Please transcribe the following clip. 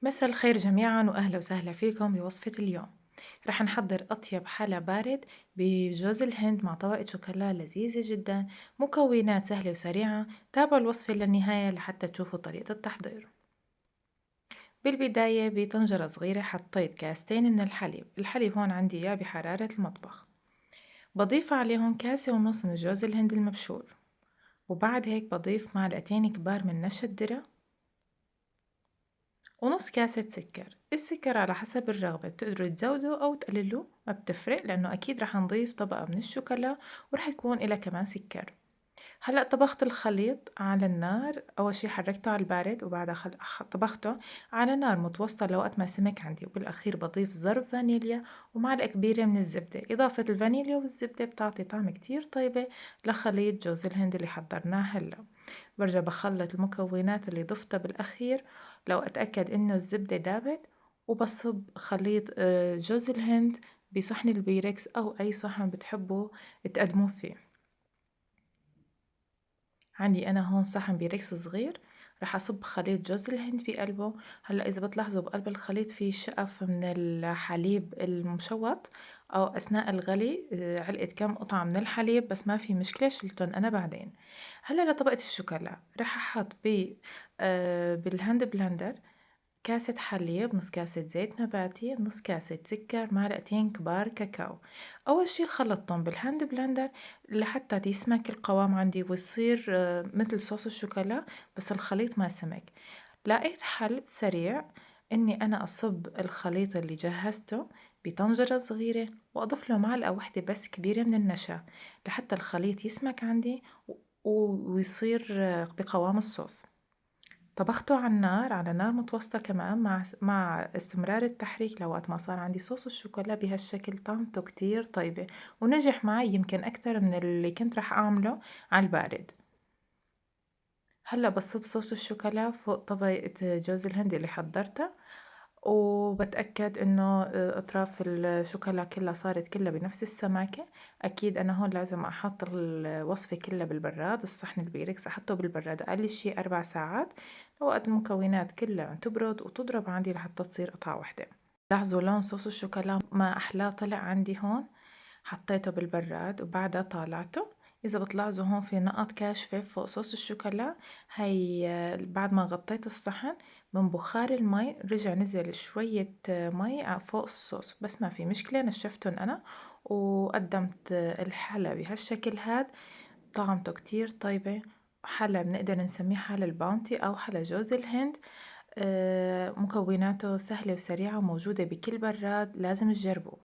مساء الخير جميعا وأهلا وسهلا فيكم بوصفة اليوم. رح نحضر أطيب حلا بارد بجوز الهند مع طبقة شوكولا لذيذة جدا. مكونات سهلة وسريعة، تابعوا الوصفة للنهاية لحتى تشوفوا طريقة التحضير. بالبداية بطنجرة صغيرة حطيت كاستين من الحليب هون عندي إياه بحرارة المطبخ. بضيف عليهم كاسة ونص من جوز الهند المبشور، وبعد هيك بضيف معلقتين كبار من نشا الذرة ونص كاسة سكر. السكر على حسب الرغبة، بتقدروا تزودوا أو تقللوا، ما بتفرق لأنه أكيد رح نضيف طبقة من الشوكولا ورح يكون إلها كمان سكر. هلأ طبخت الخليط على النار، أول شي حركته على البارد وبعدها طبخته على نار متوسطة لوقت ما سمك عندي، وبالأخير بضيف ظرف فانيليا ومعلقة كبيرة من الزبدة. إضافة الفانيليا والزبدة بتعطي طعم كتير طيبة لخليط جوز الهند اللي حضرناه هلأ. برجع بخلط المكونات اللي ضفتها بالأخير لو أتأكد إنه الزبدة دابت، وبصب خليط جوز الهند بصحن البيركس أو أي صحن بتحبوا تقدموه فيه. عندي أنا هون صحن بيركس صغير، رح أصب خليط جوز الهند بقلبه. هلا إذا بتلاحظوا بقلب الخليط في شقف من الحليب المشوط، أو أثناء الغلي علقت كم قطعة من الحليب، بس ما في مشكلة شلتن أنا بعدين. هلا لطبقة الشوكولا رح أحط بالهاند بلندر كاسة حليب، نص كاسة زيت نباتي، نص كاسة سكر، معلقتين كبار كاكاو. أول شي خلطتهم بالهاند بلندر لحتى يسمك القوام عندي ويصير مثل صوص الشوكولا، بس الخليط ما سمك. لقيت حل سريع إني أنا أصب الخليط اللي جهزته بطنجرة صغيرة وأضيف له معلقة واحدة بس كبيرة من النشا لحتى الخليط يسمك عندي ويصير بقوام الصوص. طبخته على النار، على نار متوسطة كمان، مع استمرار التحريك لوقت ما صار عندي صوص الشوكولا بهالشكل. طعمته كتير طيبة ونجح معي يمكن أكتر من اللي كنت رح أعمله على البارد. هلا بصب صوص الشوكولا فوق طبقة جوز الهند اللي حضرتها، وبتأكد إنه أطراف الشوكولا كلها صارت كلها بنفس السماكة. أكيد أنا هون لازم أحط الوصفة كلها بالبراد، الصحن البيركس أحطه بالبراد أقل شي 4 ساعات لوقت المكونات كلها تبرد وتضرب عندي لحتى تصير قطعة واحدة. لاحظوا لون صوص الشوكولا ما أحلاه طلع عندي هون. حطيته بالبراد وبعدها طالعته. إذا بتلاحظوا هون في نقط كاشفة فوق صوص الشوكولا، هي بعد ما غطيت الصحن من بخار المي رجع نزل شوية مي فوق الصوص، بس ما في مشكلة نشفتهم أنا وقدمت الحلا بهالشكل هاد. طعمته كتير طيبة، حلا بنقدر نسميه حلا الباونتي أو حلا جوز الهند. مكوناته سهلة وسريعة وموجودة بكل براد، لازم تجربوه.